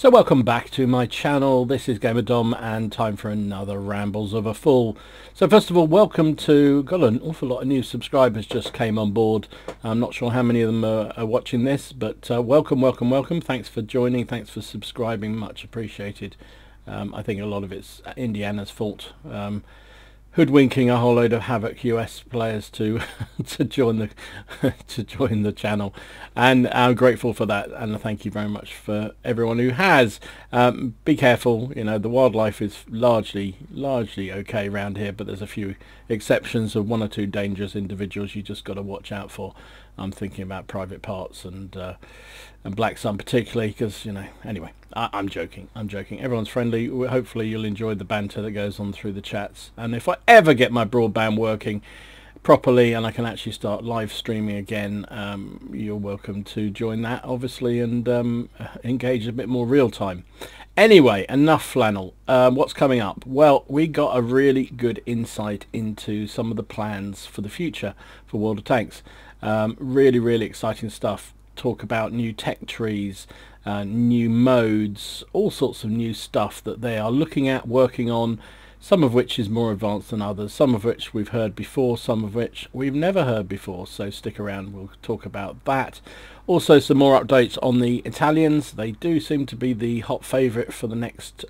So welcome back to my channel. This is Gamer Dom and time for another Rambles of a Fool. So first of all, welcome to, got an awful lot of new subscribers just came on board. I'm not sure how many of them are watching this, but welcome. Thanks for joining, thanks for subscribing, much appreciated. I think a lot of it's Indiana's fault. Hoodwinking a whole load of Havoc US players to to join the channel, and I'm grateful for that, and thank you very much for everyone who has. Be careful, you know, the wildlife is largely okay around here, but there's a few exceptions of one or two dangerous individuals you just got to watch out for. I'm thinking about private parts and Black Sun particularly, because, you know, anyway, I'm joking. Everyone's friendly. Hopefully you'll enjoy the banter that goes on through the chats, and if I ever get my broadband working properly and I can actually start live streaming again, you're welcome to join that, obviously, and engage a bit more real time. Anyway, enough flannel. What's coming up? Well, we got a really good insight into some of the plans for the future for World of Tanks. Really exciting stuff. Talk about new tech trees, new modes, all sorts of new stuff that they are looking at, working on, some of which is more advanced than others, some of which we've heard before, some of which we've never heard before, so stick around, we'll talk about that. Also some more updates on the Italians. They do seem to be the hot favourite for the next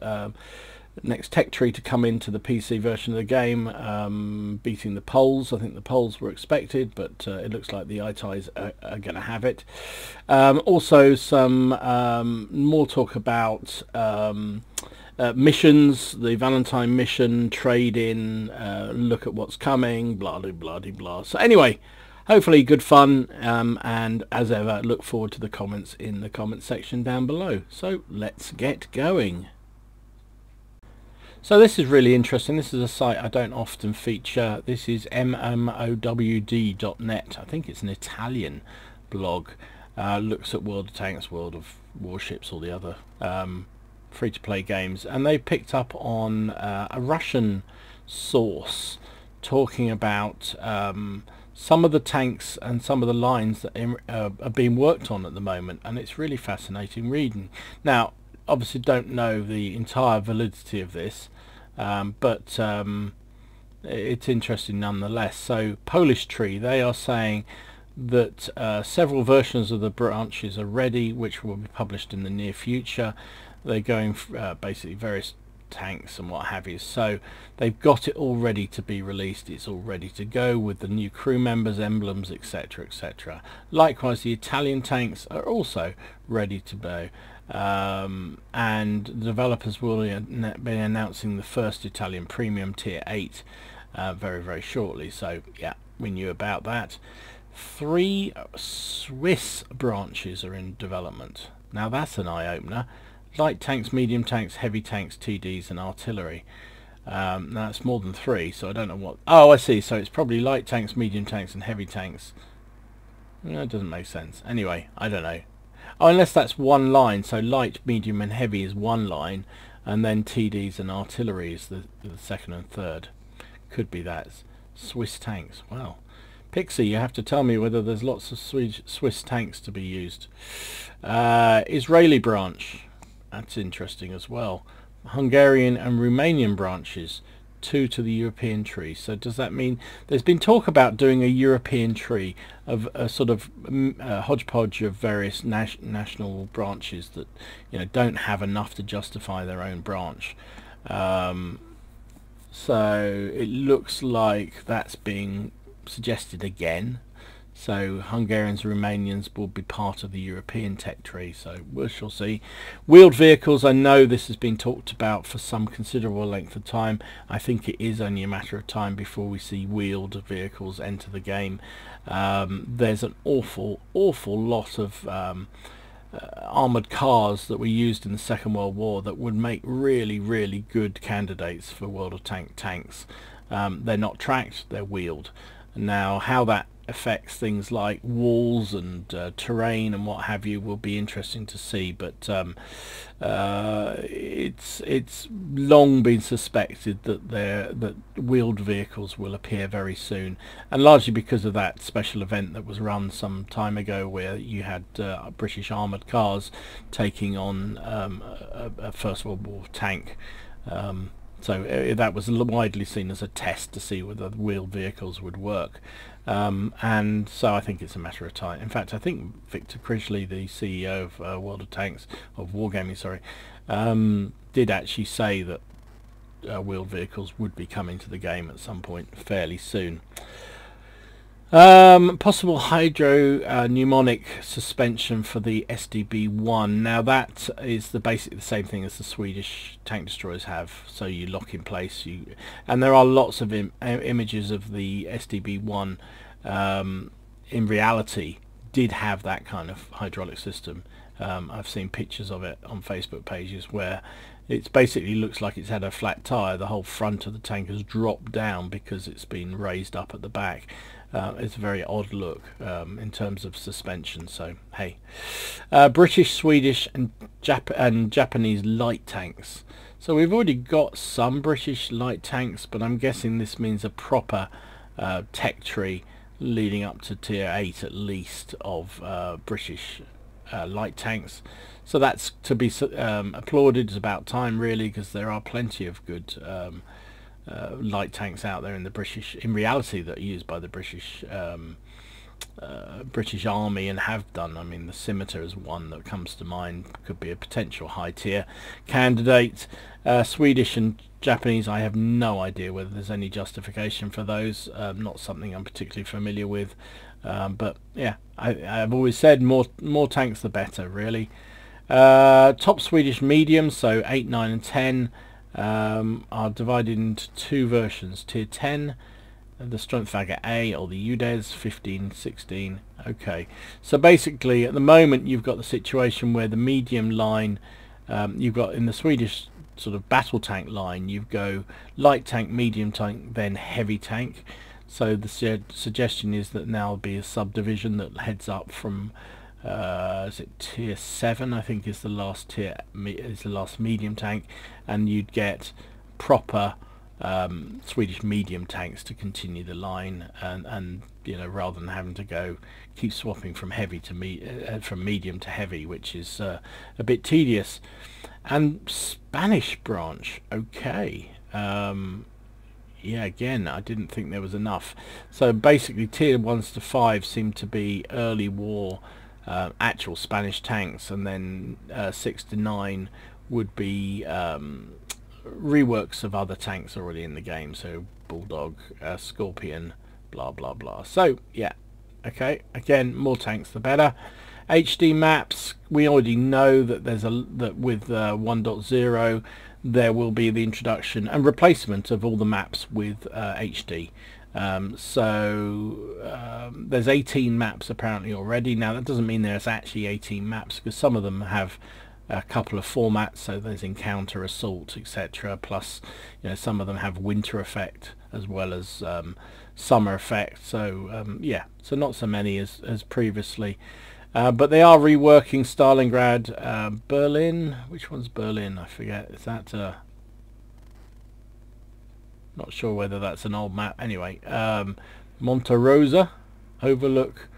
tech tree to come into the PC version of the game, beating the Poles. I think the Poles were expected, but it looks like the ITIs are going to have it. Also some more talk about missions, the Valentine mission, trade-in, look at what's coming, blah blah. So anyway, hopefully good fun, and as ever, look forward to the comments in the comment section down below. So let's get going. So this is really interesting. This is a site I don't often feature. This is mmowd.net. I think it's an Italian blog. Looks at World of Tanks, World of Warships, all the other free-to-play games, and they picked up on a Russian source talking about some of the tanks and some of the lines that are being worked on at the moment, and it's really fascinating reading. Now, obviously don't know the entire validity of this, but it's interesting nonetheless. So Polish Tree, they are saying that several versions of the branches are ready, which will be published in the near future. They're going basically various tanks and what have you, so they've got it all ready to be released. It's all ready to go with the new crew members, emblems, etc. Likewise, the Italian tanks are also ready to go, and the developers will be announcing the first Italian premium tier 8 very shortly. So yeah, we knew about that. 3 Swiss branches are in development. Now that's an eye-opener. Light tanks, medium tanks, heavy tanks, TDs and artillery. Now it's more than 3, so I don't know what... Oh, I see, so it's probably light tanks, medium tanks and heavy tanks. No, it doesn't make sense. Anyway, I don't know. Oh, unless that's one line, so light, medium and heavy is one line, and then TDs and artillery is the second and third. Could be that. Swiss tanks, wow. Pixie, you have to tell me whether there's lots of Swiss tanks to be used. Israeli branch. That's interesting as well. Hungarian and Romanian branches, 2 to the European tree. So does that mean there's been talk about doing a European tree of a sort of hodgepodge of various national branches that, you know, don't have enough to justify their own branch. So it looks like that's being suggested again. So Hungarians and Romanians will be part of the European tech tree, so we shall see. Wheeled vehicles, I know this has been talked about for some considerable length of time. I think it is only a matter of time before we see wheeled vehicles enter the game. There's an awful lot of armoured cars that were used in the Second World War that would make really good candidates for World of Tanks. They're not tracked, they're wheeled. Now how that affects things like walls and terrain and what have you will be interesting to see, but it's long been suspected that wheeled vehicles will appear very soon, and largely because of that special event that was run some time ago where you had British armoured cars taking on a First World War tank. So that was widely seen as a test to see whether wheeled vehicles would work, and so I think it's a matter of time. In fact, I think Victor Crisley, the CEO of World of Tanks, of Wargaming, sorry, did actually say that wheeled vehicles would be coming to the game at some point fairly soon. Possible hydro pneumonic suspension for the SDB-1. Now that is basically the same thing as the Swedish tank destroyers have. So you lock in place, and there are lots of images of the SDB-1 in reality did have that kind of hydraulic system. I've seen pictures of it on Facebook pages where it basically looks like it's had a flat tire. The whole front of the tank has dropped down because it's been raised up at the back. It's a very odd look in terms of suspension. So hey, British, Swedish and Japanese light tanks. So we've already got some British light tanks, but I'm guessing this means a proper tech tree leading up to tier 8 at least of British light tanks. So that's to be applauded. It's about time really, because there are plenty of good light tanks out there in the British, in reality, that are used by the British British Army and have done. I mean, the Scimitar is one that comes to mind, could be a potential high tier candidate. Swedish and Japanese, I have no idea whether there's any justification for those. Not something I'm particularly familiar with, but yeah, I've always said more tanks the better really. Top Swedish mediums, so 8, 9 and 10 are divided into two versions. Tier 10, the Strength Bagger A, or the UDES 15, 16. Okay, so basically at the moment you've got the situation where the medium line, you've got in the Swedish sort of battle tank line, you go light tank, medium tank, then heavy tank. So the suggestion is that now be a subdivision that heads up from is it tier 7, I think is the last tier, is the last medium tank, and you'd get proper Swedish medium tanks to continue the line, and you know, rather than having to keep swapping from heavy to from medium to heavy, which is a bit tedious. And Spanish branch, okay. Yeah, again, I didn't think there was enough. So basically tier 1s to 5 seem to be early war actual Spanish tanks, and then 6 to 9 would be reworks of other tanks already in the game, so Bulldog, Scorpion, blah blah blah. So yeah, okay, again, more tanks the better. HD maps, we already know that there's that with 1.0 there will be the introduction and replacement of all the maps with HD. There's 18 maps apparently already. Now that doesn't mean there's actually 18 maps, because some of them have a couple of formats, so there's encounter, assault, etc. Plus, you know, some of them have winter effect as well as summer effect. So yeah, so not so many as previously. But they are reworking Stalingrad, Berlin. Which one's Berlin? I forget. Is that not sure whether that's an old map. Anyway, Monte Rosa, Overlook,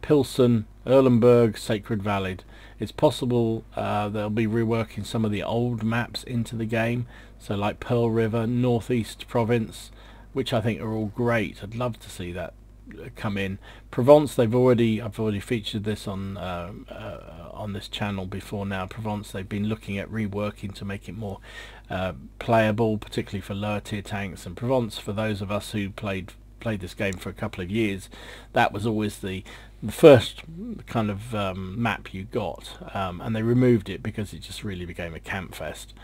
Pilsen, Erlenberg, Sacred Valley. It's possible they'll be reworking some of the old maps into the game, so like Pearl River, Northeast Province, which I think are all great. I'd love to see that come in. Provence, I've already featured this on this channel before now. Provence, they've been looking at reworking to make it more playable, particularly for lower tier tanks. And Provence, for those of us who played this game for a couple of years, that was always the first kind of map you got, and they removed it because it just really became a camp fest.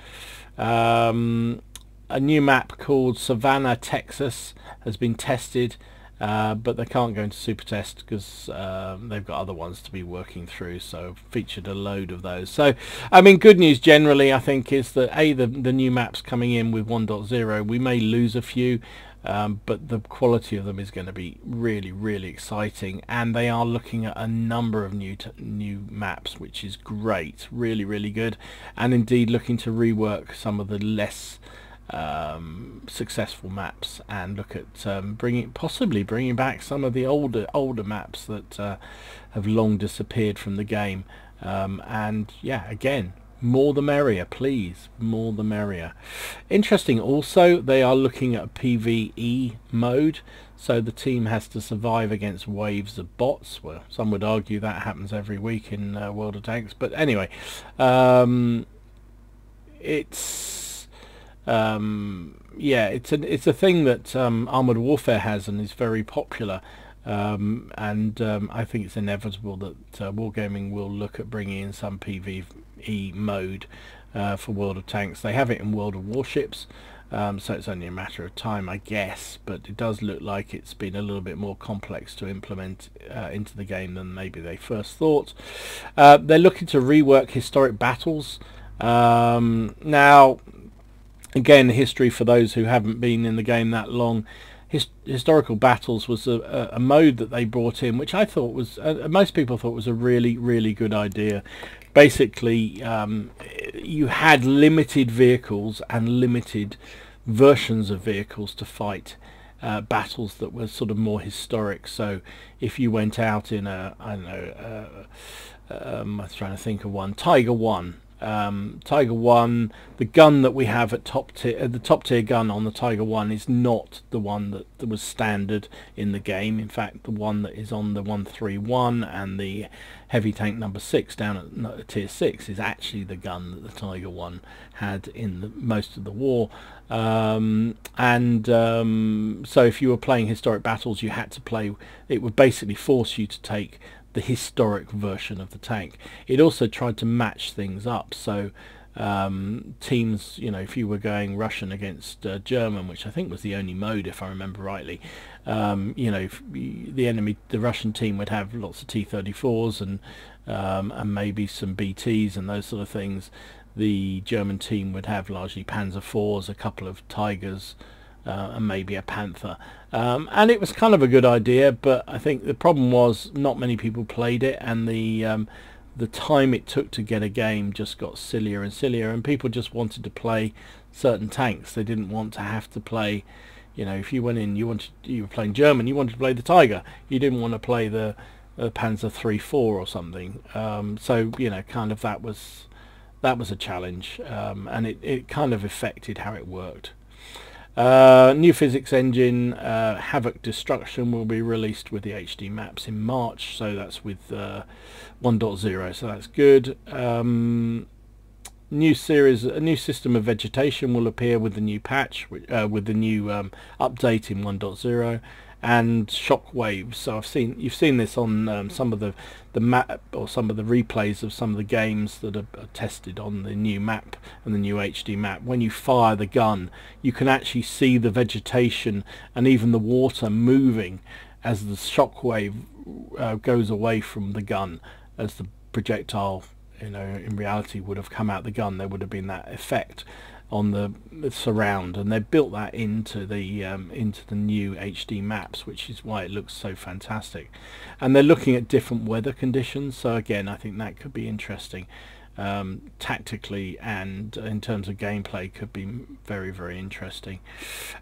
A new map called Savannah, Texas has been tested, but they can't go into super test because they've got other ones to be working through, so featured a load of those. So I mean, good news generally I think is that the new maps coming in with 1.0, we may lose a few, but the quality of them is going to be really exciting, and they are looking at a number of new maps, which is great, really good, and indeed looking to rework some of the less successful maps and look at possibly bringing back some of the older maps that have long disappeared from the game, and yeah, again, more the merrier, please, more the merrier. Interesting also, they are looking at a PvE mode, so the team has to survive against waves of bots. Well, some would argue that happens every week in World of Tanks, but anyway, it's yeah, it's a thing that Armored Warfare has and is very popular, and I think it's inevitable that Wargaming will look at bringing in some PvE mode for World of Tanks. They have it in World of Warships, so it's only a matter of time, I guess, but it does look like it's been a little bit more complex to implement into the game than maybe they first thought. They're looking to rework historic battles. Now, again, history for those who haven't been in the game that long. Historical battles was a mode that they brought in, which I thought was, most people thought was a really good idea. Basically, you had limited vehicles and limited versions of vehicles to fight battles that were sort of more historic. So if you went out in a, I don't know, I was trying to think of one, Tiger 1. Tiger 1, the gun that we have at top tier, the top tier gun on the Tiger 1 is not the one that was standard in the game. In fact, the one that is on the 131 and the heavy tank number 6 down at tier 6 is actually the gun that the Tiger 1 had in most of the war. So if you were playing historic battles, you had to play, it would basically force you to take the historic version of the tank. It also tried to match things up, so teams, you know, if you were going Russian against German, which I think was the only mode if I remember rightly, you know, if the Russian team would have lots of T-34s and maybe some BTs and those sort of things. The German team would have largely Panzer IVs, a couple of Tigers, and maybe a Panther, and it was kind of a good idea, but I think the problem was not many people played it, and the time it took to get a game just got sillier and sillier, and people just wanted to play certain tanks. They didn't want to have to play, you know, if you went in, you were playing German, you wanted to play the Tiger, you didn't want to play the Panzer III-4 or something. So you know, kind of that was a challenge, and it kind of affected how it worked. New physics engine, Havoc Destruction, will be released with the HD maps in March, so that's with 1.0, so that's good. A new system of vegetation will appear with the new patch, with the new update in 1.0, and shock waves. So you've seen this on some of the map, or some of the replays of some of the games that are tested on the new map and the new HD map. When you fire the gun, you can actually see the vegetation and even the water moving as the shock wave goes away from the gun, as the projectile, you know, in reality would have come out the gun. There would have been that effect on the surround, and they built that into the new HD maps, which is why it looks so fantastic. And they're looking at different weather conditions, so again, I think that could be interesting. Tactically and in terms of gameplay, could be very interesting.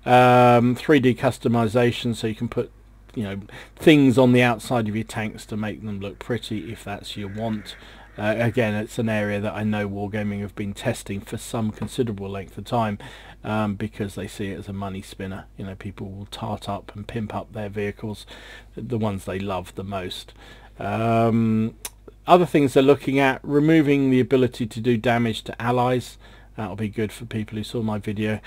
3D customization, so you can put, you know, things on the outside of your tanks to make them look pretty if that's your want. Again, it's an area that I know Wargaming have been testing for some considerable length of time, because they see it as a money spinner. You know, people will tart up and pimp up their vehicles, the ones they love the most. Other things they're looking at: removing the ability to do damage to allies. That'll be good for people who saw my video.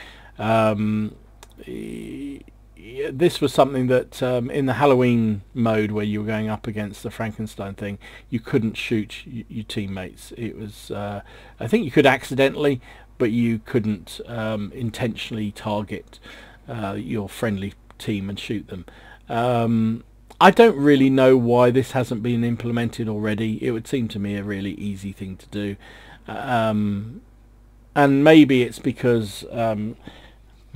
This was something that in the Halloween mode, where you were going up against the Frankenstein thing, you couldn't shoot your teammates. It was, I think you could accidentally, but you couldn't intentionally target your friendly team and shoot them. I don't really know why this hasn't been implemented already. It would seem to me a really easy thing to do. And maybe it's because I'm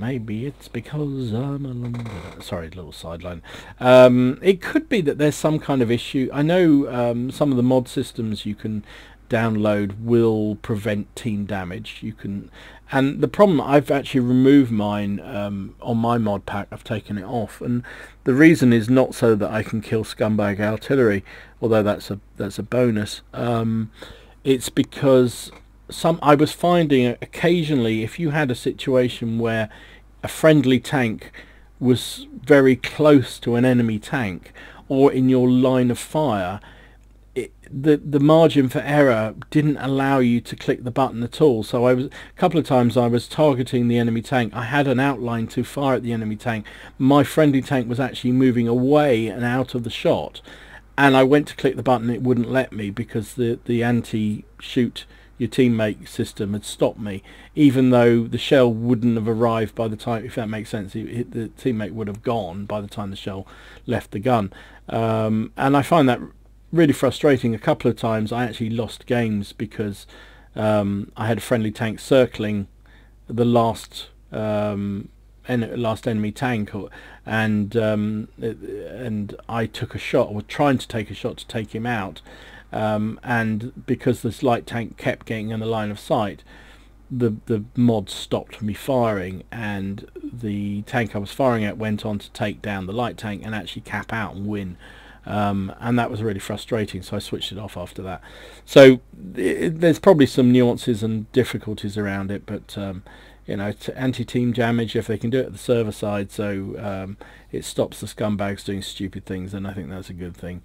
a Londoner. Sorry, little sideline. It could be that there's some kind of issue. I know some of the mod systems you can download will prevent team damage. You can, and the problem, I've actually removed mine on my mod pack. I've taken it off, and the reason is not so that I can kill scumbag artillery, although that's a bonus. It's because I was finding occasionally, if you had a situation where a friendly tank was very close to an enemy tank or in your line of fire, the margin for error didn't allow you to click the button at all. So a couple of times I was targeting the enemy tank. I had an outline to fire at the enemy tank. My friendly tank was actually moving away and out of the shot, and I went to click the button. It wouldn't let me because the anti-shoot your teammate system had stopped me, even though the shell wouldn't have arrived by the time, if that makes sense. The teammate would have gone by the time the shell left the gun. And I find that really frustrating. A couple of times I actually lost games because I had a friendly tank circling the last enemy tank, and I took a shot, or was trying to take a shot to take him out, and because this light tank kept getting in the line of sight, the mod stopped me firing, and the tank I was firing at went on to take down the light tank and actually cap out and win. And that was really frustrating, so I switched it off after that. So there's probably some nuances and difficulties around it, but you know, anti-team damage, if they can do it at the server side, so it stops the scumbags doing stupid things, then I think that's a good thing.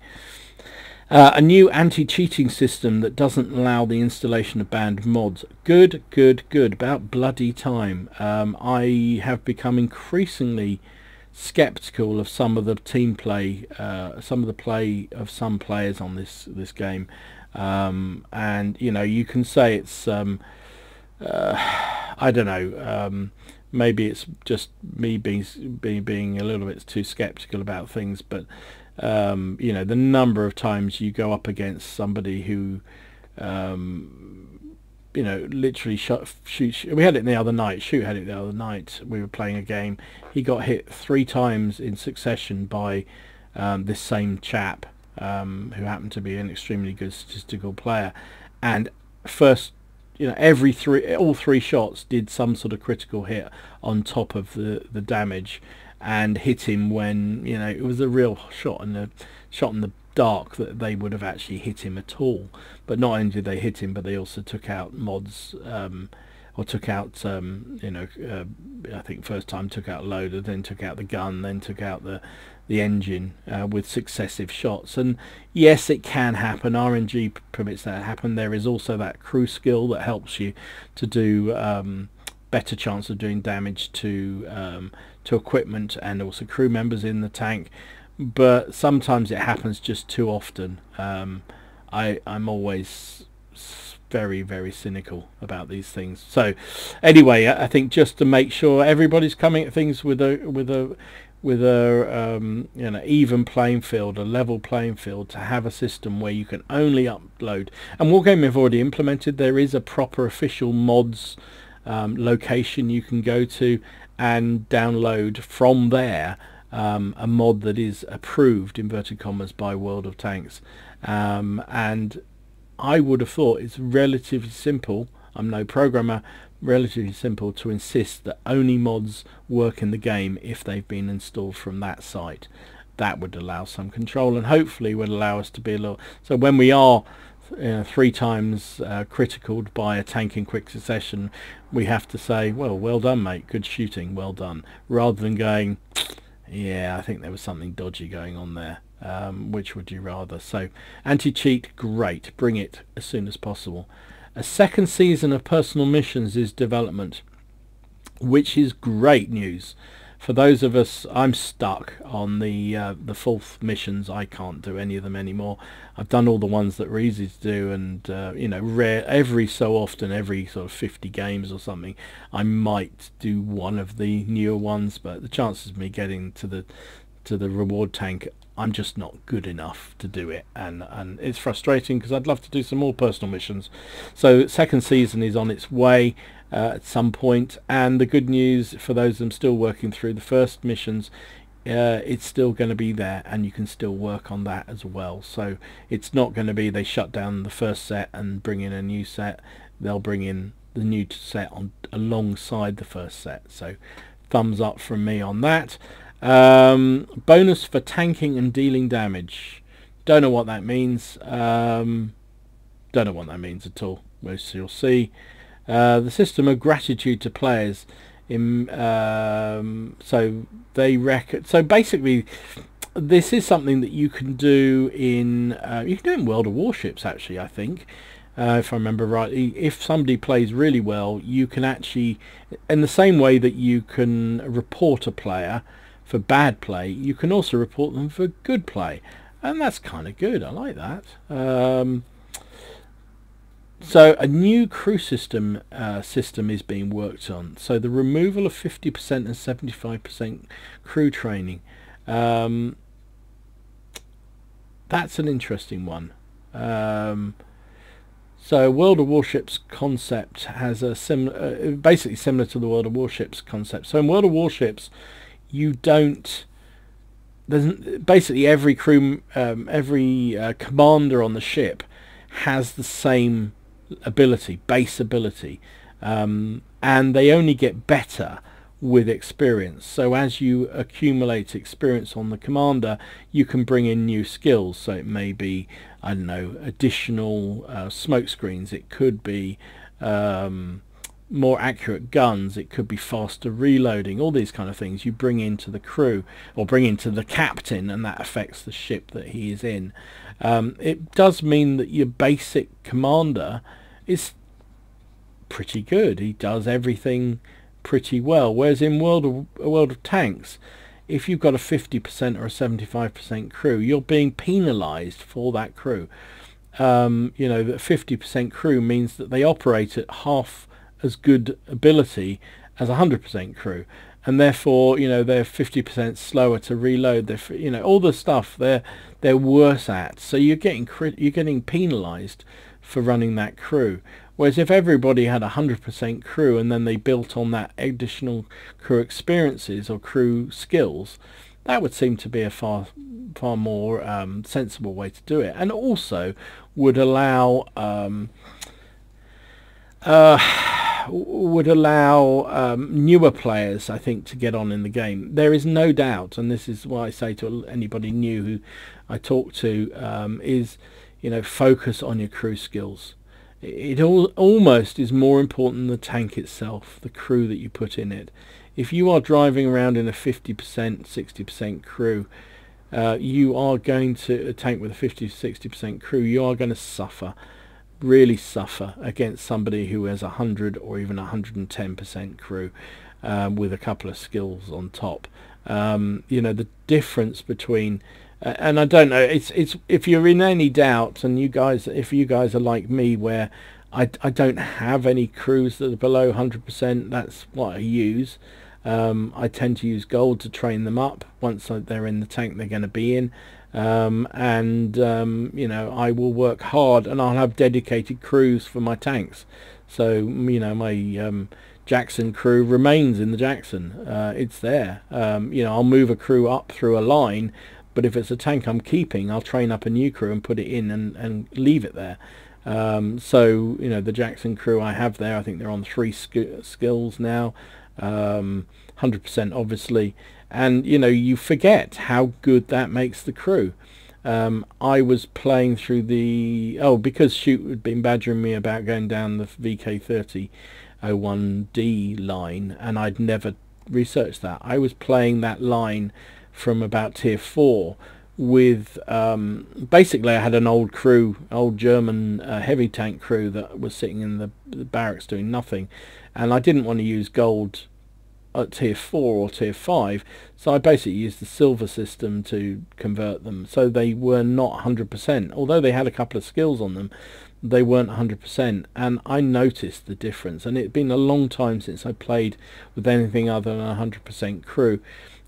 A new anti-cheating system that doesn't allow the installation of banned mods. Good. About bloody time. I have become increasingly skeptical of some of the team play, some of the play of some players on this game, and you know, you can say it's I don't know, maybe it's just me being a little bit too skeptical about things, but you know, the number of times you go up against somebody who you know, literally shoots. We had it the other night. Shoot had it the other night. We were playing a game. He got hit 3 times in succession by this same chap, who happened to be an extremely good statistical player. And first, you know, all three shots did some sort of critical hit on top of the damage, and hit him when, you know, it was a real shot in the dark that they would have actually hit him at all. But not only did they hit him, but they also took out mods, or took out you know, I think first time took out loader, then took out the gun, then took out the engine, with successive shots. And yes, it can happen. RNG permits that to happen. There is also that crew skill that helps you to do better chance of doing damage to equipment and also crew members in the tank. But sometimes it happens just too often. I'm always very cynical about these things. So anyway, I think just to make sure everybody's coming at things with a you know, even playing field, a level playing field, to have a system where you can only upload. And Wargaming have already implemented. There is a proper official mods location you can go to and download from there a mod that is approved, inverted commas, by World of Tanks, and I would have thought it's relatively simple. I'm no programmer. Relatively simple to insist that only mods work in the game if they've been installed from that site. That would allow some control, and hopefully would allow us to be a little, so when we are 3 times criticaled by a tank in quick succession, we have to say, well done mate, good shooting, well done, rather than going, yeah, I think there was something dodgy going on there. Which would you rather? So anti-cheat, great, bring it as soon as possible. A second season of personal missions is development, which is great news for those of us. I'm stuck on the 4th missions. I can't do any of them anymore. I've done all the ones that were easy to do, and you know, every so often, every sort of 50 games or something, I might do one of the newer ones, but the chances of me getting to to the reward tank, I'm just not good enough to do it, and it's frustrating because I'd love to do some more personal missions. So second season is on its way at some point, and the good news for those of them still working through the first missions, it's still going to be there, and you can still work on that as well. So it's not going to be they shut down the first set and bring in a new set. They'll bring in the new set on alongside the first set. So thumbs up from me on that. Bonus for tanking and dealing damage. Don't know what that means. Don't know what that means at all. Most you'll see. The system of gratitude to players. So they reckon. So basically, this is something that you can do in World of Warships. Actually, I think. If I remember rightly, if somebody plays really well, you can actually, in the same way that you can report a player for bad play, you can also report them for good play, and that's kind of good. I like that. So a new crew system is being worked on. So the removal of 50% and 75% crew training. That's an interesting one. So World of Warships concept has a similar, basically similar to the World of Warships concept. So in World of Warships, you don't. Basically every crew, commander on the ship has the same ability, base ability, and they only get better with experience. So as you accumulate experience on the commander, you can bring in new skills. So it may be, I don't know, additional smoke screens, it could be more accurate guns, it could be faster reloading, all these kind of things you bring into the crew or bring into the captain, and that affects the ship that he is in. It does mean that your basic commander is pretty good. He does everything pretty well, whereas in World of Tanks, if you've got a 50% or a 75% crew, you're being penalized for that crew. That 50% crew means that they operate at half as good ability as 100% crew, and therefore they're 50% slower to reload. They're all the stuff they're worse at. So you're getting penalized for running that crew. Whereas if everybody had 100% crew and then they built on that additional crew experiences or crew skills, that would seem to be a far more sensible way to do it, and also would allow newer players, I think, to get on in the game. There is no doubt, and this is what I say to anybody new who I talk to, is focus on your crew skills. It almost is more important than the tank itself, the crew that you put in it. If you are driving around in a 50%, 60% crew, you are going to a tank with a 50-60% crew, you are going to suffer, really suffer against somebody who has 100 or even 110% crew with a couple of skills on top. The difference between and I don't know, it's if you're in any doubt, and if you guys are like me, where I don't have any crews that are below 100%, that's what I use. I tend to use gold to train them up. Once they're in the tank they're going to be in, I will work hard, and I'll have dedicated crews for my tanks. So my Jackson crew remains in the Jackson. It's there. I'll move a crew up through a line, but if it's a tank I'm keeping, I'll train up a new crew and put it in and leave it there. The Jackson crew I have there, I think they're on 3 skills now, 100% obviously, and you forget how good that makes the crew. I was playing through because Shoot had been badgering me about going down the VK3001D line, and I'd never researched that. I was playing that line from about tier 4 with basically I had an old German heavy tank crew that was sitting in the barracks doing nothing, and I didn't want to use gold at tier 4 or tier 5, so I basically used the silver system to convert them. So they were not 100%, although they had a couple of skills on them, they weren't 100%, and I noticed the difference. And it'd been a long time since I played with anything other than a 100% crew.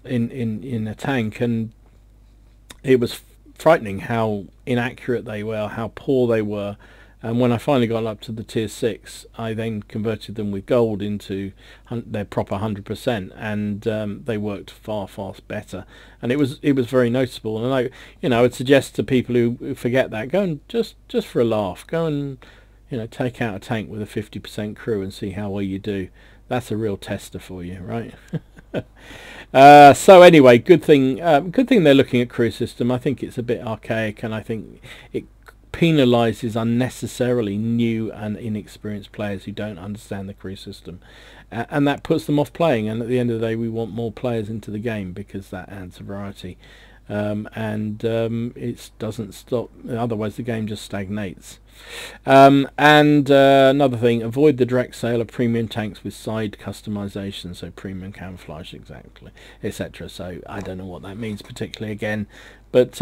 in a tank, and it was frightening how inaccurate they were, how poor they were. And when I finally got up to the tier 6, I then converted them with gold into their proper 100%, and they worked far better. And it was very noticeable. And I would suggest to people who forget that, go and just for a laugh, go and take out a tank with a 50% crew and see how well you do. That's a real tester for you, right? So anyway, good thing they're looking at crew system. I think it's a bit archaic, and I think it penalises unnecessarily new and inexperienced players who don't understand the crew system, and that puts them off playing. And at the end of the day, we want more players into the game because that adds variety, and it doesn't stop. Otherwise, the game just stagnates. Another thing, avoid the direct sale of premium tanks with side customization, so premium camouflage, exactly, etc. So I don't know what that means particularly again, but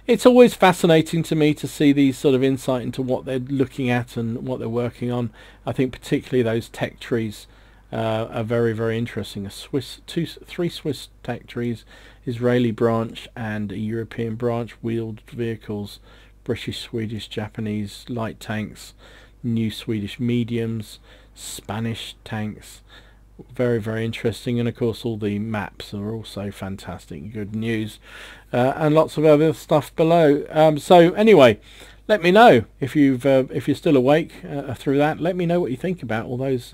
it's always fascinating to me to see these sort of insight into what they're looking at and what they're working on. I think particularly those tech trees are very interesting. Three Swiss tech trees, Israeli branch and a European branch, wheeled vehicles, British, Swedish, Japanese light tanks, new Swedish mediums, Spanish tanks. Very interesting. And of course all the maps are also fantastic, good news, and lots of other stuff below. So anyway, let me know if you're still awake through that. Let me know what you think about all those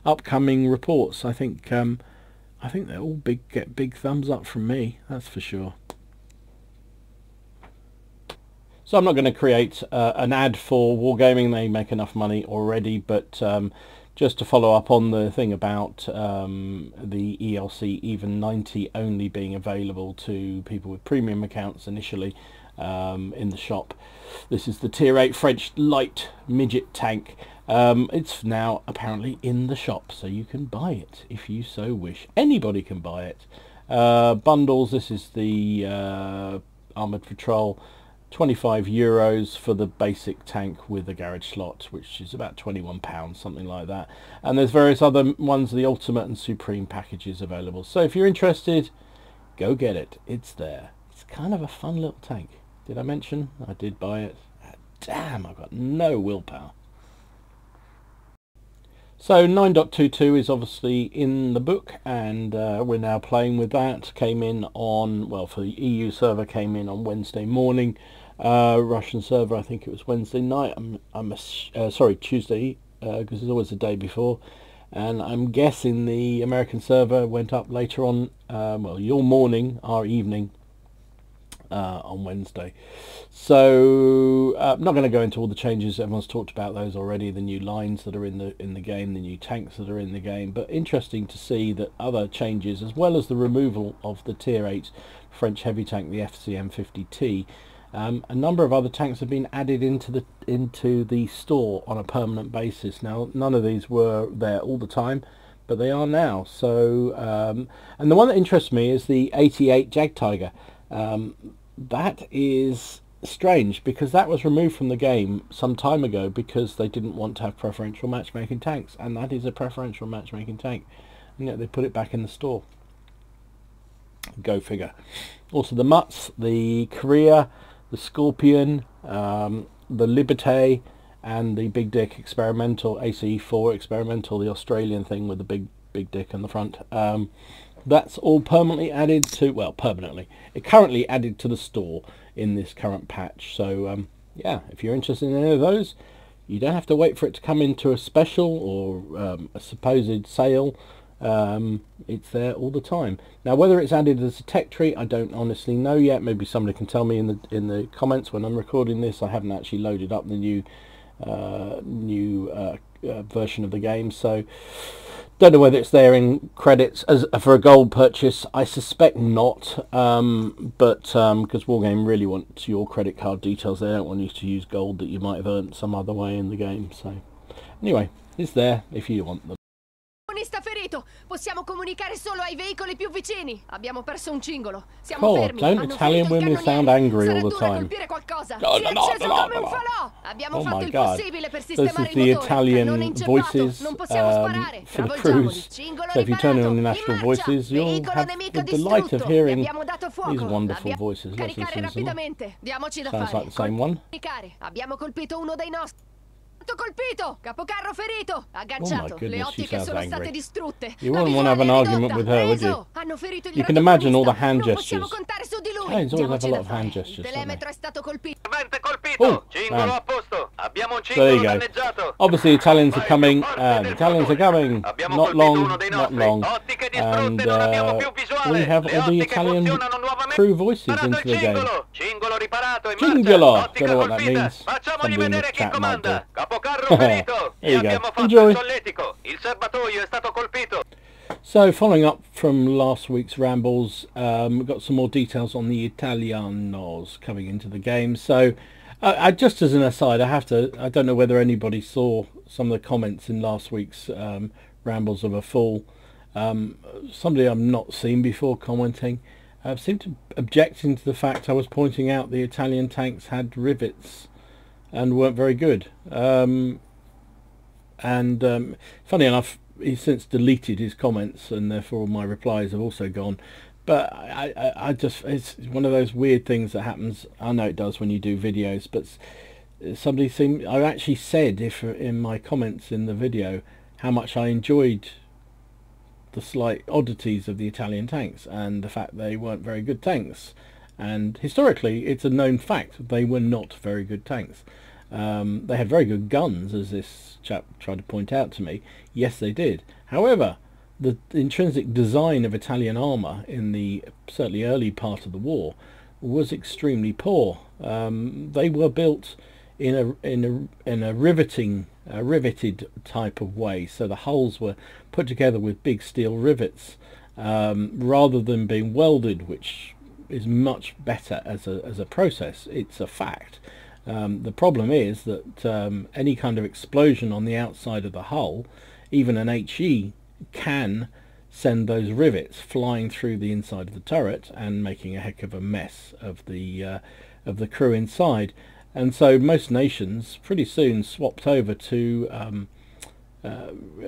upcoming reports. I think they're all get big thumbs up from me, that's for sure. So I'm not going to create an ad for Wargaming. They make enough money already, but just to follow up on the thing about the ELC Even 90 only being available to people with premium accounts initially in the shop. This is the tier 8 French light midget tank. It's now apparently in the shop, so you can buy it if you so wish. Anybody can buy it. Bundles, this is the Armoured Patrol. €25 for the basic tank with a garage slot, which is about £21, something like that. And there's various other ones, the Ultimate and Supreme packages available. So if you're interested, go get it. It's there. It's kind of a fun little tank. Did I mention I did buy it? Damn, I've got no willpower. So 9.22 is obviously in the book, and we're now playing with that. Came in on, well, for the EU server, came in on Wednesday morning. Russian server, I think it was Wednesday night. Sorry, Tuesday, because there's always a day before. And I'm guessing the American server went up later on, well, your morning, our evening, on Wednesday. So I'm not going to go into all the changes. Everyone's talked about those already, the new lines that are in the game, the new tanks that are in the game. But interesting to see that other changes, as well as the removal of the tier 8 French heavy tank, the FCM50T, a number of other tanks have been added into the store on a permanent basis. Now, none of these were there all the time, but they are now. So and the one that interests me is the 88 Jag Tiger. That is strange, because that was removed from the game some time ago because they didn't want to have preferential matchmaking tanks, and that is a preferential matchmaking tank, and yet they put it back in the store. Go figure. Also the Mutts, the Korea, the Scorpion, the Liberté, and the Big Dick Experimental, ACE4 Experimental, the Australian thing with the big dick on the front. That's all permanently added to, well, currently added to the store in this current patch. So yeah, if you're interested in any of those, you don't have to wait for it to come into a special or a supposed sale. It's there all the time. Now, whether it's added as a tech tree, I don't honestly know yet. Maybe somebody can tell me in the comments when I'm recording this. I haven't actually loaded up the new version of the game, so don't know whether it's there in credits as for a gold purchase. I suspect not, but because Wargame really wants your credit card details, they don't want you to use gold that you might have earned some other way in the game. So anyway, it's there if you want them. Sta ferito! Possiamo comunicare solo ai veicoli più vicini. Abbiamo perso un cingolo. Siamo Cool. fermi. Don't Hanno Italian ferito il women sound cannoniere. angry Sarà all the dura time? colpire qualcosa. No, Si no, è no, acceso no, come no, un no. falò. Abbiamo Oh fatto my il God. possibile per This is sistemare il the motore. Cannone Italian inceppato. voices Non possiamo sparare. for the Travolgiamoli. cruise. Cingolo So if you turn it riparato. on the In national marcia. voices, you'll Veicolo have nemico the delight of distrutto. Gli hearing abbiamo dato fuoco. these wonderful voices. Let's Caricare listen to them. rapidamente. Diamoci da Sounds fare. like the same one. Abbiamo colpito uno dei nostri. Colpito! Capocarro ferito! Agganciato! goodness, Le she ottiche sounds sono angry. state distrutte! You La wouldn't want to have an visuale è argument ridotta. with her, would you? Preso! Hanno ferito il You can imagine all the hand non possiamo gestures. contare su di lui! Italians always have a Diamoci lot da of hand fare. gestures, Il don't telemetro they? è stato colpito! Servente colpito! Oh, Cingolo man. a posto! Abbiamo un So there cingolo you go. danneggiato! Obviously, Italians are Vai coming. più forte The del Italians are motore. coming. Abbiamo Not colpito uno long. dei Not nostri. long. Ottiche And distrutte, non abbiamo più visuale. we have Le all the ottiche Italian funzionano nuovamente. crew voices Parato into il the game. cingolo! Cingolo riparato in Cingolo! marcia! Don't Ottica know what that colpita! means. Facciamogli Somebody in the vedere chi chat might do. comanda! Capocarro ferito! There Gli you go. abbiamo fatto Enjoy. il solletico! Il serbatoio è stato colpito! So, following up from last week's rambles, we've got some more details on the Italianos coming into the game. So, just as an aside, I don't know whether anybody saw some of the comments in last week's rambles of a Fool. Somebody I've not seen before commenting seemed to objecting to the fact I was pointing out the Italian tanks had rivets and weren't very good. Funny enough, he's since deleted his comments, and therefore my replies have also gone. But I just, it's one of those weird things that happens. I know it does when you do videos, but somebody seemed, I actually said in my comments in the video how much I enjoyed the slight oddities of the Italian tanks and the fact they weren't very good tanks. And historically, it's a known fact they were not very good tanks. They had very good guns, as this chap tried to point out to me. Yes, they did. However, the intrinsic design of Italian armour in the certainly early part of the war was extremely poor. They were built in a riveted type of way, so the hulls were put together with big steel rivets rather than being welded, which is much better as a process. It's a fact. The problem is that any kind of explosion on the outside of the hull, even an HE, can send those rivets flying through the inside of the turret and making a heck of a mess of the crew inside. And so most nations pretty soon swapped over to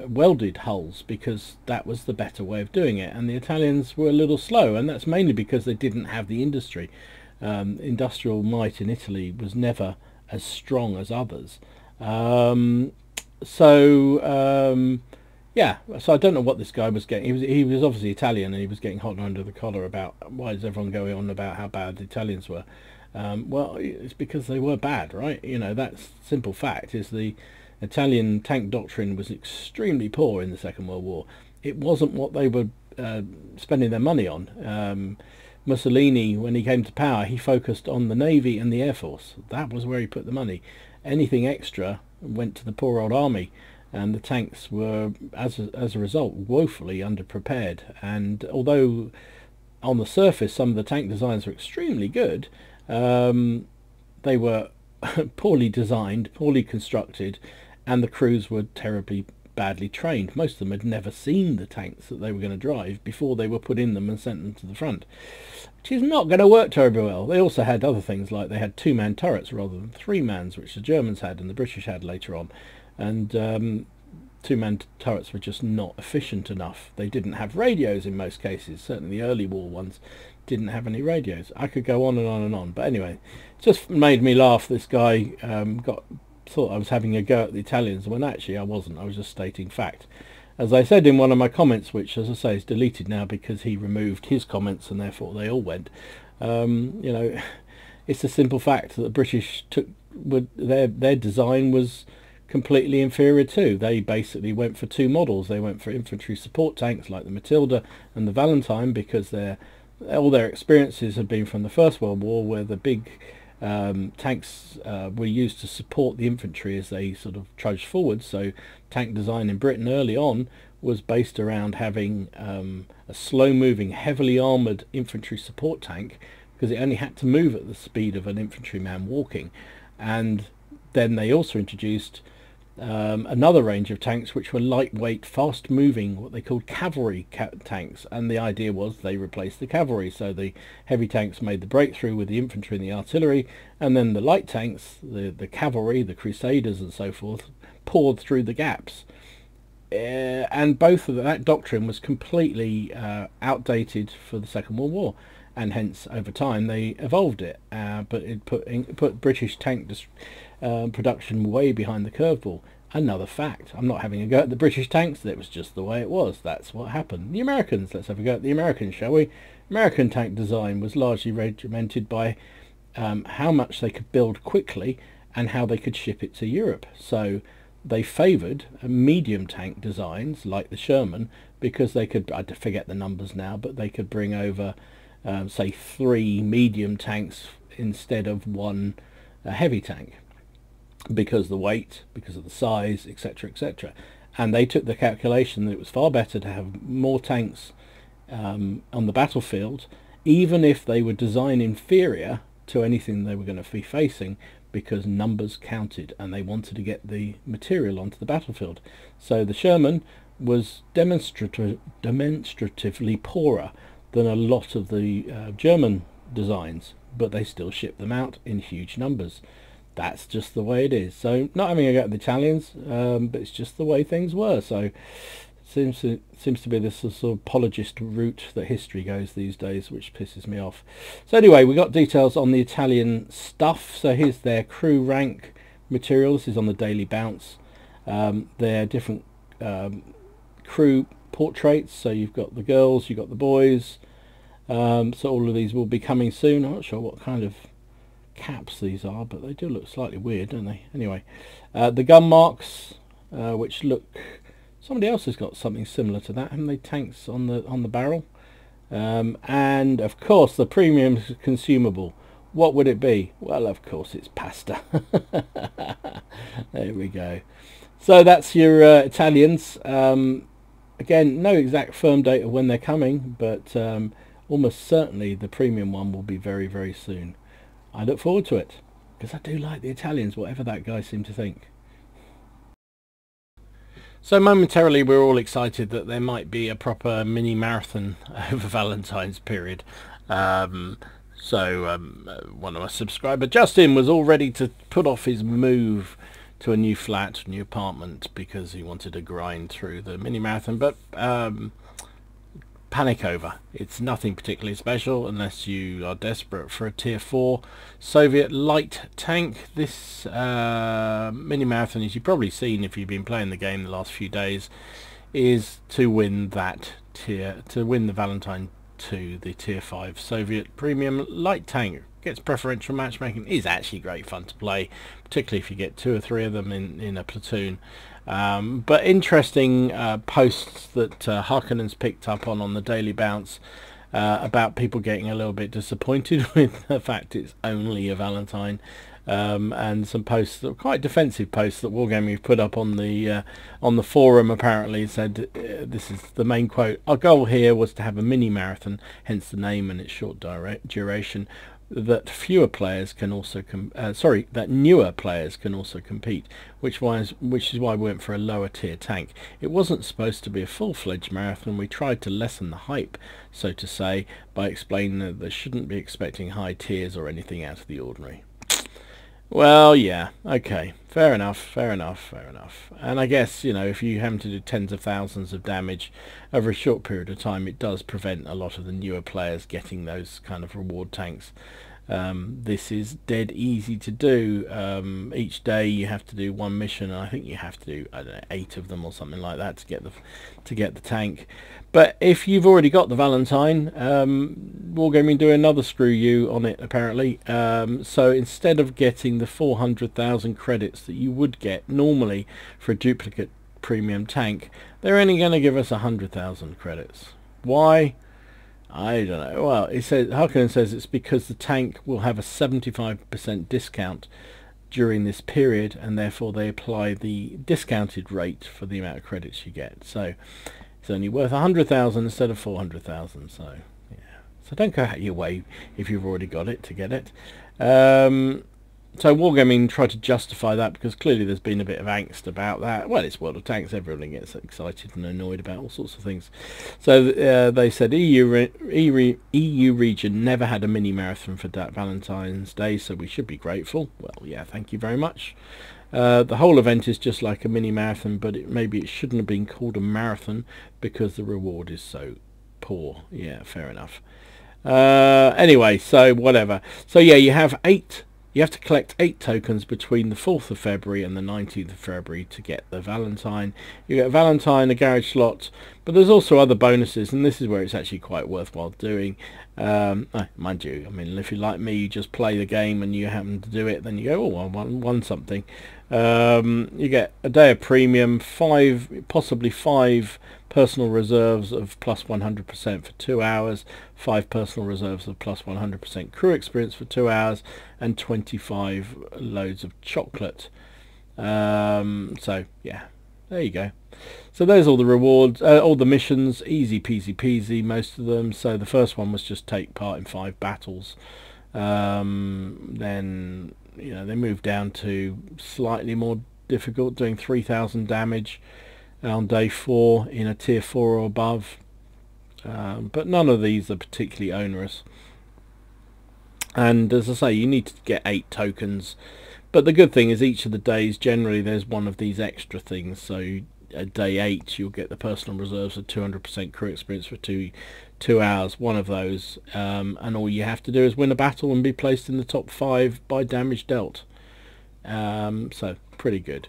welded hulls because that was the better way of doing it. And the Italians were a little slow, and that's mainly because they didn't have the industry. Industrial might in Italy was never as strong as others. Yeah, so I don't know what this guy was getting. He was obviously Italian, and he was getting hot under the collar about why is everyone going on about how bad the Italians were. Well, it's because they were bad, right? You know, that's simple fact. Is the Italian tank doctrine was extremely poor in the Second World War. It wasn't what they were spending their money on. Mussolini, when he came to power, he focused on the Navy and the Air Force. That was where he put the money. Anything extra went to the poor old army, and the tanks were, as a result, woefully underprepared. And although on the surface some of the tank designs were extremely good, they were poorly designed, poorly constructed, and the crews were terribly badly trained. Most of them had never seen the tanks that they were going to drive before they were put in them and sent them to the front, which is not going to work terribly well. They also had other things, like they had two-man turrets rather than three-mans, which the Germans had and the British had later on, and two-man turrets were just not efficient enough. They didn't have radios in most cases. Certainly the early war ones didn't have any radios. I could go on and on and on, but anyway, it just made me laugh. This guy thought I was having a go at the Italians, when actually I wasn't. I was just stating fact. As I said in one of my comments, which, as I say, is deleted now because he removed his comments and therefore they all went, you know, it's a simple fact that the British their design was completely inferior too. They basically went for two models. They went for infantry support tanks like the Matilda and the Valentine, because all their experiences had been from the First World War, where the big tanks were used to support the infantry as they sort of trudged forward. So tank design in Britain early on was based around having a slow-moving, heavily armoured infantry support tank, because it only had to move at the speed of an infantryman walking. And then they also introduced another range of tanks which were lightweight, fast-moving, what they called cavalry tanks, and the idea was they replaced the cavalry, so the heavy tanks made the breakthrough with the infantry and the artillery, and then the light tanks, the cavalry, the crusaders and so forth, poured through the gaps. And both of that doctrine was completely outdated for the Second World War, and hence over time they evolved it, but it put British tank production way behind the curveball. Another fact, I'm not having a go at the British tanks, that was just the way it was, that's what happened. The Americans, let's have a go at the Americans, shall we? American tank design was largely regimented by how much they could build quickly and how they could ship it to Europe. So they favoured medium tank designs like the Sherman, because they could, I forget the numbers now, but they could bring over say 3 medium tanks instead of 1 heavy tank, because the weight, because of the size, etc., etc. And they took the calculation that it was far better to have more tanks on the battlefield, even if they were design inferior to anything they were going to be facing, because numbers counted and they wanted to get the material onto the battlefield. So the Sherman was demonstratively poorer than a lot of the German designs, but they still shipped them out in huge numbers. That's just the way it is. So not having a go at the Italians, but it's just the way things were. So seems to be this sort of apologist route that history goes these days, which pisses me off. So anyway, we got details on the Italian stuff. So here's their crew rank material. This is on the Daily Bounce. Their different crew portraits. So you've got the girls, you've got the boys. So all of these will be coming soon. I'm not sure what kind of caps these are, but they do look slightly weird, don't they? Anyway, the gun marks, which look, somebody else has got something similar to that, haven't they? Tanks on the barrel. And of course the premium consumable, what would it be? Well, of course it's pasta. There we go. So that's your Italians. Again, no exact firm date of when they're coming, but almost certainly the premium one will be very, very soon. I look forward to it, because I do like the Italians, whatever that guy seemed to think. So momentarily we're all excited that there might be a proper mini marathon over Valentine's period. One of my subscribers, Justin, was all ready to put off his move to a new flat, new apartment, because he wanted to grind through the mini marathon, but panic over. It's nothing particularly special unless you are desperate for a tier 4 Soviet light tank. This mini marathon, as you've probably seen if you've been playing the game the last few days, is to win that tier, to win the Valentine 2, the tier 5 Soviet premium light tank. Gets preferential matchmaking, is actually great fun to play, particularly if you get 2 or 3 of them in a platoon. But interesting posts that Harkonnen's picked up on the Daily Bounce about people getting a little bit disappointed with the fact it's only a Valentine, and some posts that were quite defensive posts that Wargaming put up on the forum. Apparently said, this is the main quote: "Our goal here was to have a mini marathon, hence the name and its short duration, that fewer players can also that newer players can also compete, which is why we went for a lower tier tank. It wasn't supposed to be a full-fledged marathon. We tried to lessen the hype, so to say, by explaining that they shouldn't be expecting high tiers or anything out of the ordinary." Well, yeah, okay, fair enough. And I guess, you know, if you have to do tens of thousands of damage over a short period of time, it does prevent a lot of the newer players getting those kind of reward tanks. This is dead easy to do. Each day you have to do 1 mission, and I think you have to do, I don't know, 8 of them or something like that to get the tank. But if you've already got the Valentine, Wargaming do another screw you on it apparently. So instead of getting the 400,000 credits that you would get normally for a duplicate premium tank, they're only going to give us 100,000 credits. Why? I don't know. Well, it says, Harkonnen says it's because the tank will have a 75% discount during this period, and therefore they apply the discounted rate for the amount of credits you get. So it's only worth 100,000 instead of 400,000. So yeah. So don't go out your way if you've already got it to get it. So Wargaming tried to justify that because clearly there's been a bit of angst about that. Well, it's World of Tanks. Everyone gets excited and annoyed about all sorts of things. So they said EU region never had a mini marathon for Valentine's Day, so we should be grateful. Well, yeah, thank you very much. The whole event is just like a mini marathon, but maybe it shouldn't have been called a marathon because the reward is so poor. Yeah, fair enough. Anyway, so whatever. So yeah, you have to collect 8 tokens between the 4th of February and the 19th of February to get the Valentine. You get a Valentine, a garage slot, but there's also other bonuses, and this is where it's actually quite worthwhile doing. Mind you, I mean, if you're like me, you just play the game and you happen to do it, then you go, oh, I won something. You get a day of premium, possibly 5 personal reserves of plus 100% for 2 hours, 5 personal reserves of plus 100% crew experience for 2 hours, and 25 loads of chocolate. So yeah, there you go. So there's all the rewards, all the missions, easy peasy peasy, most of them. So the first one was just take part in 5 battles. Then they moved down to slightly more difficult, doing 3,000 damage on day 4 in a tier 4 or above, but none of these are particularly onerous. And as I say, you need to get 8 tokens, but the good thing is each of the days generally there's one of these extra things. So at day 8 you'll get the personal reserves of 200% crew experience for 2 hours, one of those, and all you have to do is win a battle and be placed in the top 5 by damage dealt. So pretty good.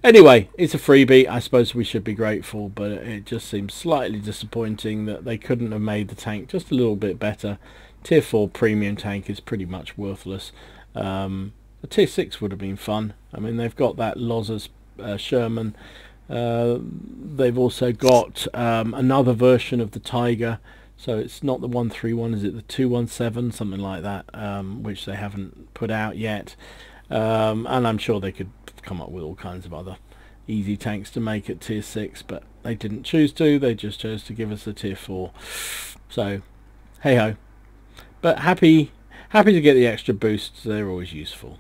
Anyway, it's a freebie. I suppose we should be grateful, but it just seems slightly disappointing that they couldn't have made the tank just a little bit better. Tier 4 premium tank is pretty much worthless. A tier 6 would have been fun. I mean, they've got that Lozers Sherman. They've also got another version of the Tiger. So it's not the 131, is it the 217, something like that, which they haven't put out yet. And I'm sure they could come up with all kinds of other easy tanks to make at tier 6, but they didn't choose to. They just chose to give us a tier 4. So hey ho, but happy to get the extra boosts. They're always useful.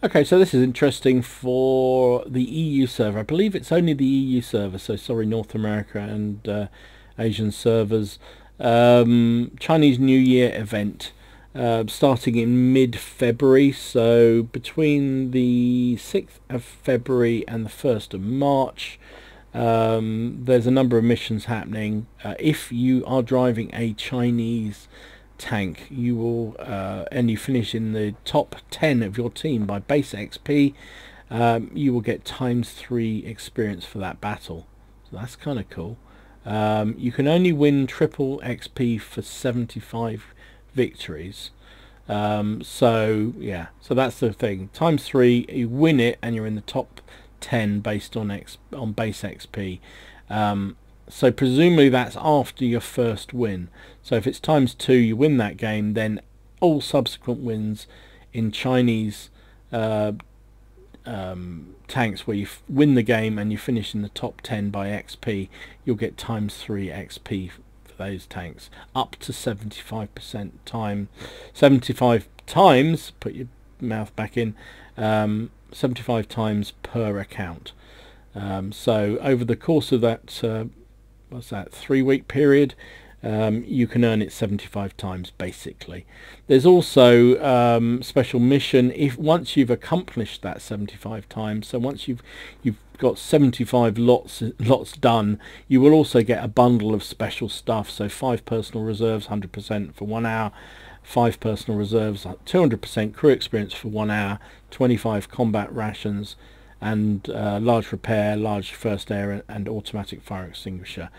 Okay, so this is interesting for the EU server. I believe it's only the EU server, so sorry North America and Asian servers. Chinese New Year event starting in mid-February, so between the 6th of February and the 1st of March. There's a number of missions happening. If you are driving a Chinese tank, you will and you finish in the top 10 of your team by base XP, you will get ×3 experience for that battle. So that's kind of cool. You can only win triple XP for 75 victories. So yeah, so that's the thing. ×3, you win it and you're in the top 10 based on base XP. So presumably that's after your first win. So if it's ×2, you win that game, then all subsequent wins in Chinese tanks where you win the game and you finish in the top 10 by XP, you'll get ×3 XP for those tanks, up to 75% time, 75 times, put your mouth back in, 75 times per account. So over the course of that what's that, 3-week period, you can earn it 75 times basically. There's also special mission if once you've accomplished that 75 times. So once you've got 75 lots done, you will also get a bundle of special stuff. So 5 personal reserves 100% for 1 hour, 5 personal reserves 200% crew experience for 1 hour, 25 combat rations, and large repair, large first aid, and automatic fire extinguisher,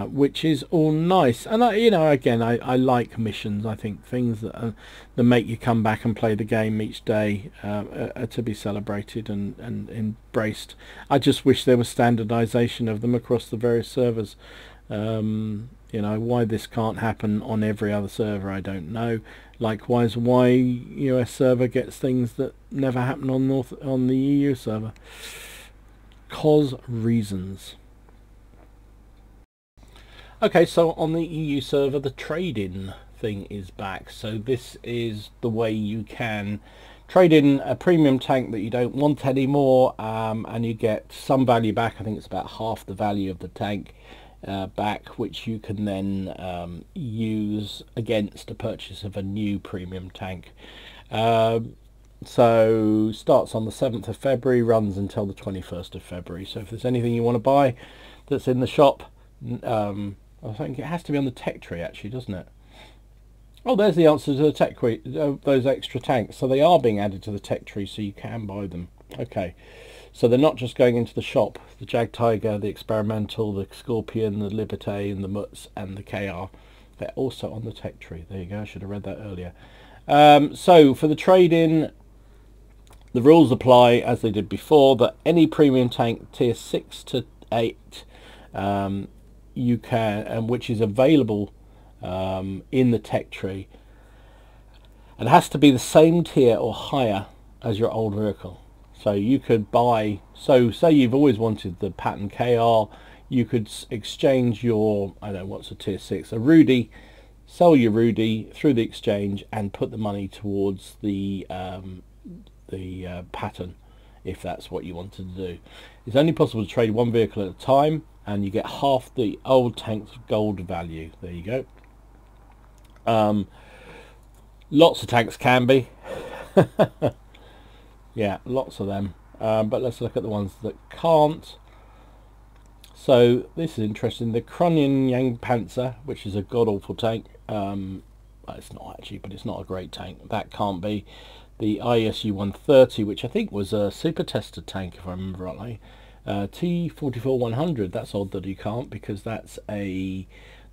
which is all nice. And I like missions. I think things that make you come back and play the game each day are to be celebrated and embraced. I just wish there was standardization of them across the various servers. Why this can't happen on every other server, I don't know. Likewise, why US server gets things that never happen on the EU server. Cause reasons. Okay, so on the EU server, the trade-in thing is back. So this is the way you can trade in a premium tank that you don't want anymore, and you get some value back. I think it's about half the value of the tank back, which you can then use against the purchase of a new premium tank. So starts on the 7th of February, runs until the 21st of February. So if there's anything you want to buy that's in the shop, I think it has to be on the tech tree actually, doesn't it? Oh, there's the answer to the tech tree, those extra tanks. So they are being added to the tech tree, so you can buy them. Okay, so they're not just going into the shop. The Jag Tiger, the Experimental, the Scorpion, the Liberté, and the Muts, and the KR. They're also on the tech tree. There you go, I should have read that earlier. So for the trade-in, the rules apply as they did before, that any premium tank tier 6 to 8 you can, which is available in the tech tree, and has to be the same tier or higher as your old vehicle. So you could buy, so say you've always wanted the Pattern KR, you could exchange your, I don't know, what's a tier 6, a Rudy, sell your Rudy through the exchange and put the money towards the Pattern, if that's what you wanted to do. It's only possible to trade one vehicle at a time, and you get half the old tank's gold value. There you go. Lots of tanks can be. Yeah, lots of them. But let's look at the ones that can't. So this is interesting. The Kronian Yang Panzer, which is a god-awful tank. It's not actually, but it's not a great tank. That can't be. The ISU 130, which I think was a super tester tank, if I remember rightly. T44-100, that's odd that you can't, because that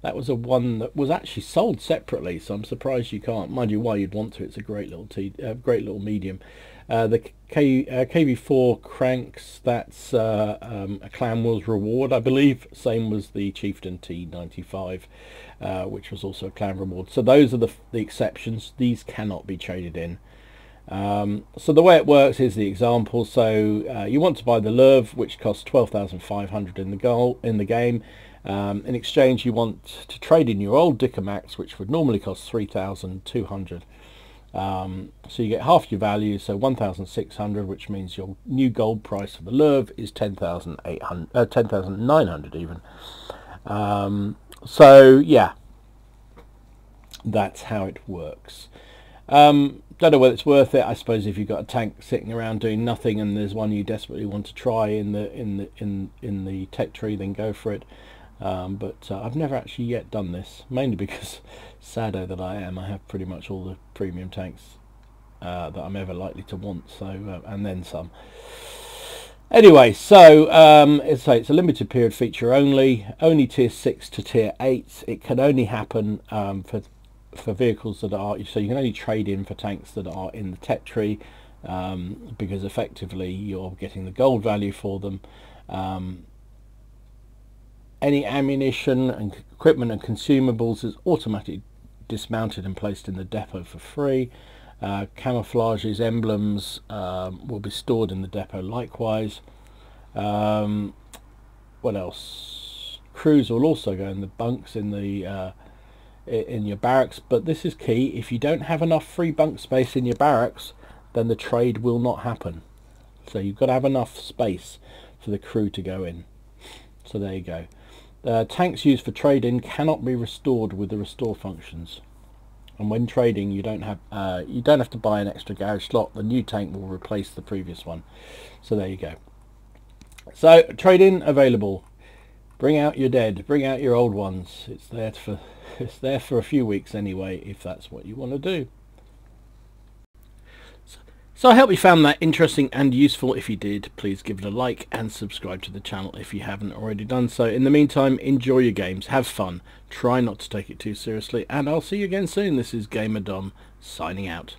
was a one that was actually sold separately, so I'm surprised you can't. Mind you, why you'd want to, it's a great little medium. The KV4 Cranks, that's a Clan Wars reward, I believe. Same was the Chieftain T95, which was also a Clan reward. So those are the exceptions. These cannot be traded in. So the way it works is the example. So you want to buy the Lurv, which costs 12,500 in the game. In exchange, you want to trade in your old Dicamax, which would normally cost 3,200. So you get half your value, so 1,600, which means your new gold price for the Lurv is 10,900 even. So yeah, that's how it works. Don't know whether it's worth it. I suppose if you've got a tank sitting around doing nothing and there's one you desperately want to try in the tech tree, then go for it. But I've never actually yet done this, mainly because, saddo that I am, I have pretty much all the premium tanks that I'm ever likely to want. So and then some. Anyway, so it's a limited period feature only tier 6 to tier 8. It can only happen for vehicles that are, so you can only trade in for tanks that are in the tech tree, because effectively you're getting the gold value for them. Any ammunition and equipment and consumables is automatically dismounted and placed in the depot for free. Camouflages, emblems will be stored in the depot likewise. What else? Crews will also go in the bunks in the in your barracks, but this is key. If you don't have enough free bunk space in your barracks, then the trade will not happen. So you've got to have enough space for the crew to go in. So there you go. Tanks used for trade-in cannot be restored with the restore functions, and when trading you don't have to buy an extra garage slot. The new tank will replace the previous one. So there you go. So trade-in available. Bring out your dead, bring out your old ones. It's there for a few weeks anyway, if that's what you want to do. So I hope you found that interesting and useful. If you did, please give it a like and subscribe to the channel if you haven't already done so. In the meantime, enjoy your games, have fun, try not to take it too seriously, and I'll see you again soon. This is Gamer Dom signing out.